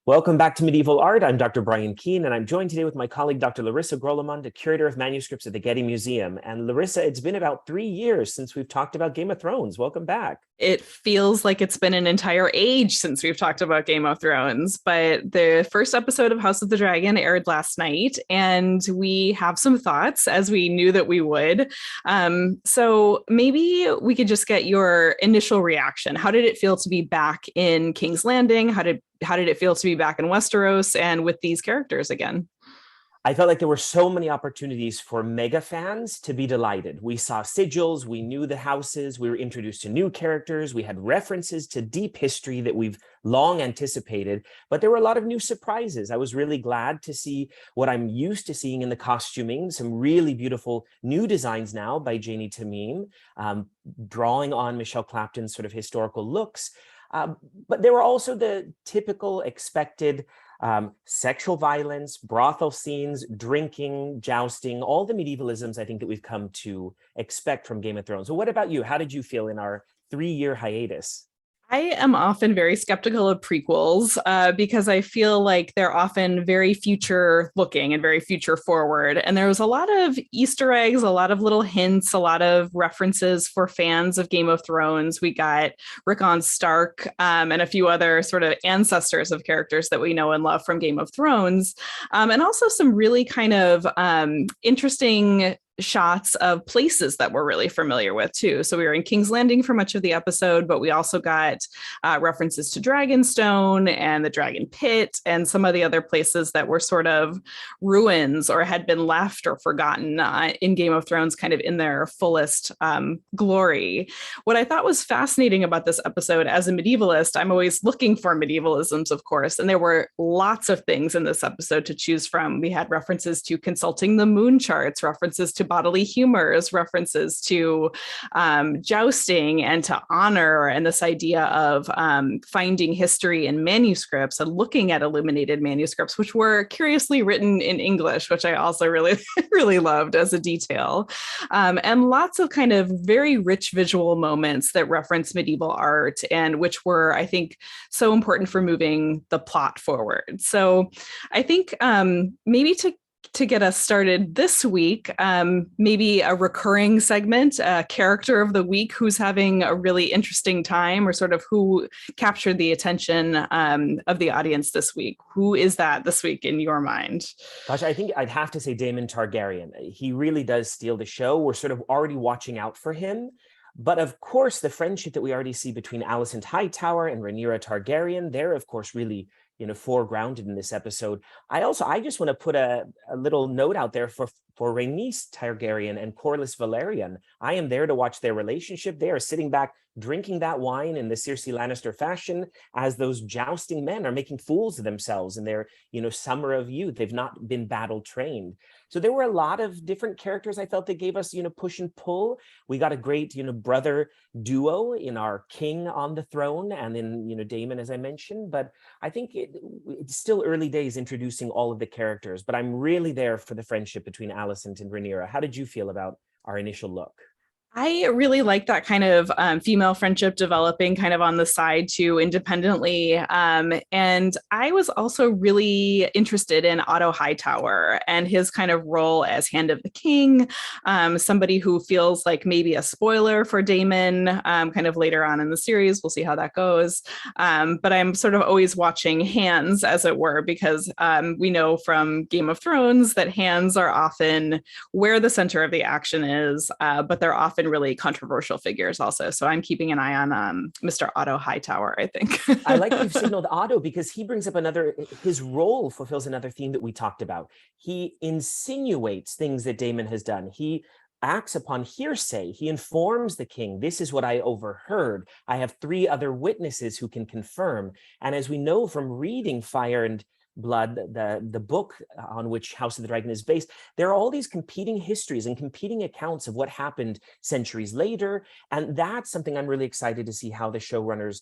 Welcome back to Medieval Art. I'm Dr. Brian Keane, and I'm joined today with my colleague, Dr. Larissa Grolemund, a curator of manuscripts at the Getty Museum. And Larissa, it's been about 3 years since we've talked about Game of Thrones. Welcome back. It feels like it's been an entire age since we've talked about Game of Thrones, but the first episode of House of the Dragon aired last night, and we have some thoughts as we knew that we would. So maybe we could just get your initial reaction. How did it feel to be back in King's Landing? How did it feel to be back in Westeros and with these characters again? I felt like there were so many opportunities for mega fans to be delighted. We saw sigils, we knew the houses, we were introduced to new characters, we had references to deep history that we've long anticipated, but there were a lot of new surprises. I was really glad to see what I'm used to seeing in the costuming, some really beautiful new designs now by Janie Tamim, drawing on Michelle Clapton's sort of historical looks. But there were also the typical expected sexual violence, brothel scenes, drinking, jousting, all the medievalisms I think that we've come to expect from Game of Thrones. So what about you? How did you feel in our 3-year hiatus? I am often very skeptical of prequels because I feel like they're often very future looking and very future forward. And there was a lot of Easter eggs, a lot of little hints, a lot of references for fans of Game of Thrones. We got Rickon Stark and a few other sort of ancestors of characters that we know and love from Game of Thrones. And also some really kind of interesting shots of places that we're really familiar with too. So we were in King's Landing for much of the episode, but we also got references to Dragonstone and the Dragon Pit and some of the other places that were sort of ruins or had been left or forgotten in Game of Thrones, kind of in their fullest glory. What I thought was fascinating about this episode, as a medievalist, I'm always looking for medievalisms, of course, and there were lots of things in this episode to choose from. We had references to consulting the moon charts, references to bodily humors, references to jousting and to honor, and this idea of finding history in manuscripts and looking at illuminated manuscripts, which were curiously written in English, which I also really, really loved as a detail. And lots of kind of very rich visual moments that reference medieval art and which were, I think, so important for moving the plot forward. So I think maybe to get us started this week, maybe a recurring segment, a character of the week who's having a really interesting time, or sort of who captured the attention of the audience this week. Who is that this week in your mind? Gosh, I think I'd have to say Daemon Targaryen. He really does steal the show. We're sort of already watching out for him. But of course, the friendship that we already see between Alicent Hightower and Rhaenyra Targaryen, they're of course really, foregrounded in this episode. I just want to put a little note out there for Rhaenys Targaryen and Corlys Velaryon. I am there to watch their relationship. They are sitting back drinking that wine in the Cersei Lannister fashion as those jousting men are making fools of themselves in their, summer of youth. They've not been battle trained. So there were a lot of different characters I felt that gave us, push and pull. We got a great, brother duo in our king on the throne and in, Daemon, as I mentioned. But I think it's still early days introducing all of the characters, but I'm really there for the friendship between Alicent and Rhaenyra. How did you feel about our initial look? I really like that kind of female friendship developing kind of on the side too, independently. And I was also really interested in Otto Hightower and his kind of role as Hand of the King, somebody who feels like maybe a spoiler for Daemon kind of later on in the series. We'll see how that goes. But I'm sort of always watching hands, as it were, because we know from Game of Thrones that hands are often where the center of the action is, but they're often really controversial figures also. So I'm keeping an eye on Mr. Otto Hightower, I think. I like that you've signaled Otto because he brings up his role fulfills another theme that we talked about. He insinuates things that Daemon has done. He acts upon hearsay. He informs the king, this is what I overheard. I have 3 other witnesses who can confirm. And as we know from reading Fire and Blood, the book on which House of the Dragon is based, there are all these competing histories and competing accounts of what happened centuries later. And that's something I'm really excited to see how the showrunners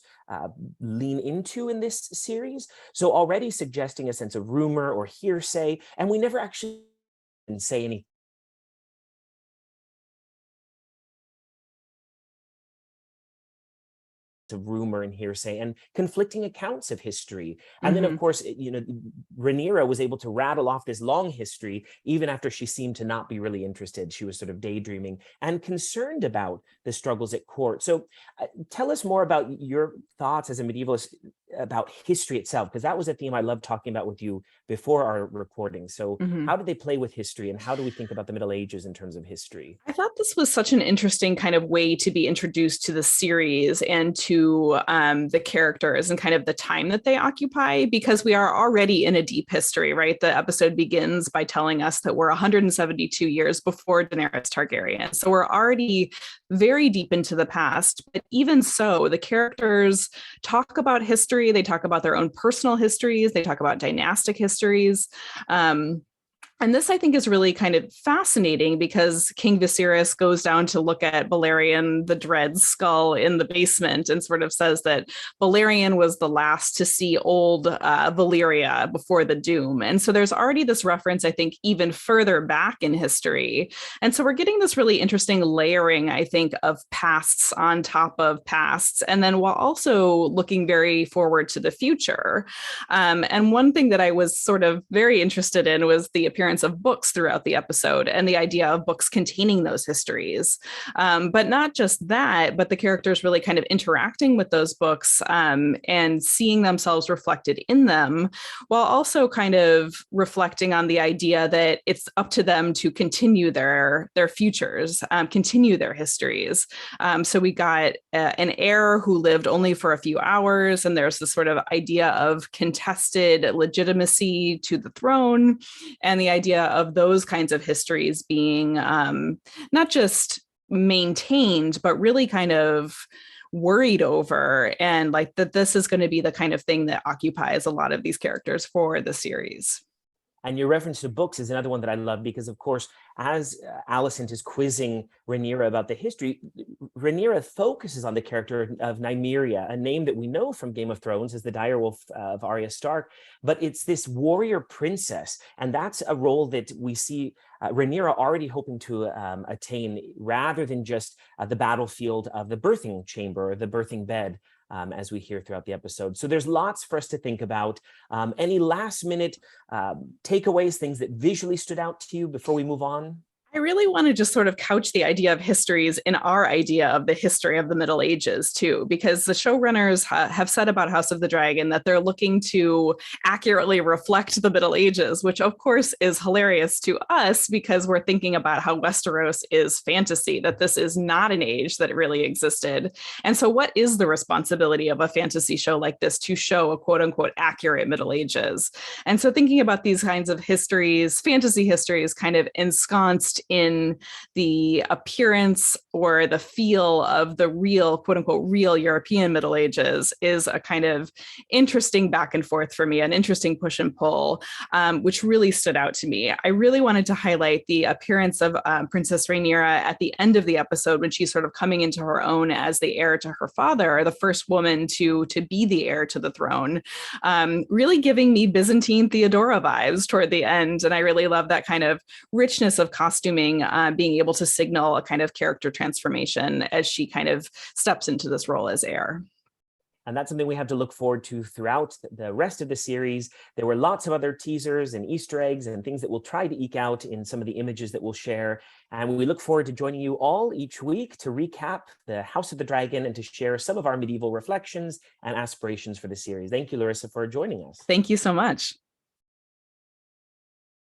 lean into in this series. So already suggesting a sense of rumor or hearsay, and we never actually say anything of rumor and hearsay and conflicting accounts of history. And then, of course, Rhaenyra was able to rattle off this long history, even after she seemed to not be really interested. She was sort of daydreaming and concerned about the struggles at court. So tell us more about your thoughts as a medievalist about history itself, because that was a theme I loved talking about with you before our recording. So how do they play with history, and how do we think about the Middle Ages in terms of history? I thought this was such an interesting kind of way to be introduced to the series and to the characters and kind of the time that they occupy, because we are already in a deep history, right? The episode begins by telling us that we're 172 years before Daenerys Targaryen. So we're already very deep into the past. But even so, the characters talk about history. They talk about their own personal histories. They talk about dynastic histories. And this, I think, is really kind of fascinating because King Viserys goes down to look at Balerion the Dread's skull in the basement and sort of says that Balerion was the last to see old Valyria before the Doom. And so there's already this reference, I think, even further back in history. And so we're getting this really interesting layering, I think, of pasts on top of pasts, and then while also looking very forward to the future. And one thing that I was sort of very interested in was the appearance of books throughout the episode and the idea of books containing those histories. But not just that, but the characters really kind of interacting with those books and seeing themselves reflected in them, while also kind of reflecting on the idea that it's up to them to continue their futures, continue their histories. So we got an heir who lived only for a few hours, and there's this sort of idea of contested legitimacy to the throne, and the idea of those kinds of histories being not just maintained, but really kind of worried over, and like that this is going to be the kind of thing that occupies a lot of these characters for the series. And your reference to books is another one that I love because, of course, as Alicent is quizzing Rhaenyra about the history, Rhaenyra focuses on the character of Nymeria, a name that we know from Game of Thrones as the direwolf of Arya Stark, but it's this warrior princess, and that's a role that we see Rhaenyra already hoping to attain, rather than just the battlefield of the birthing chamber, or the birthing bed. As we hear throughout the episode. So there's lots for us to think about. Any last minute takeaways, things that visually stood out to you before we move on? I really want to just sort of couch the idea of histories in our idea of the history of the Middle Ages, too, because the showrunners have said about House of the Dragon that they're looking to accurately reflect the Middle Ages, which, of course, is hilarious to us because we're thinking about how Westeros is fantasy, that this is not an age that really existed. And so what is the responsibility of a fantasy show like this to show a quote unquote accurate Middle Ages? And so thinking about these kinds of histories, fantasy histories, kind of ensconced in the appearance or the feel of the real, quote unquote, real European Middle Ages is a kind of interesting back and forth for me, an interesting push and pull, which really stood out to me. I really wanted to highlight the appearance of Princess Rhaenyra at the end of the episode when she's sort of coming into her own as the heir to her father, the first woman to be the heir to the throne, really giving me Byzantine Theodora vibes toward the end. And I really love that kind of richness of costuming, being able to signal a kind of character transformation as she kind of steps into this role as heir. And that's something we have to look forward to throughout the rest of the series. There were lots of other teasers and Easter eggs and things that we'll try to eke out in some of the images that we'll share. And we look forward to joining you all each week to recap the House of the Dragon and to share some of our medieval reflections and aspirations for the series. Thank you, Larissa, for joining us. Thank you so much.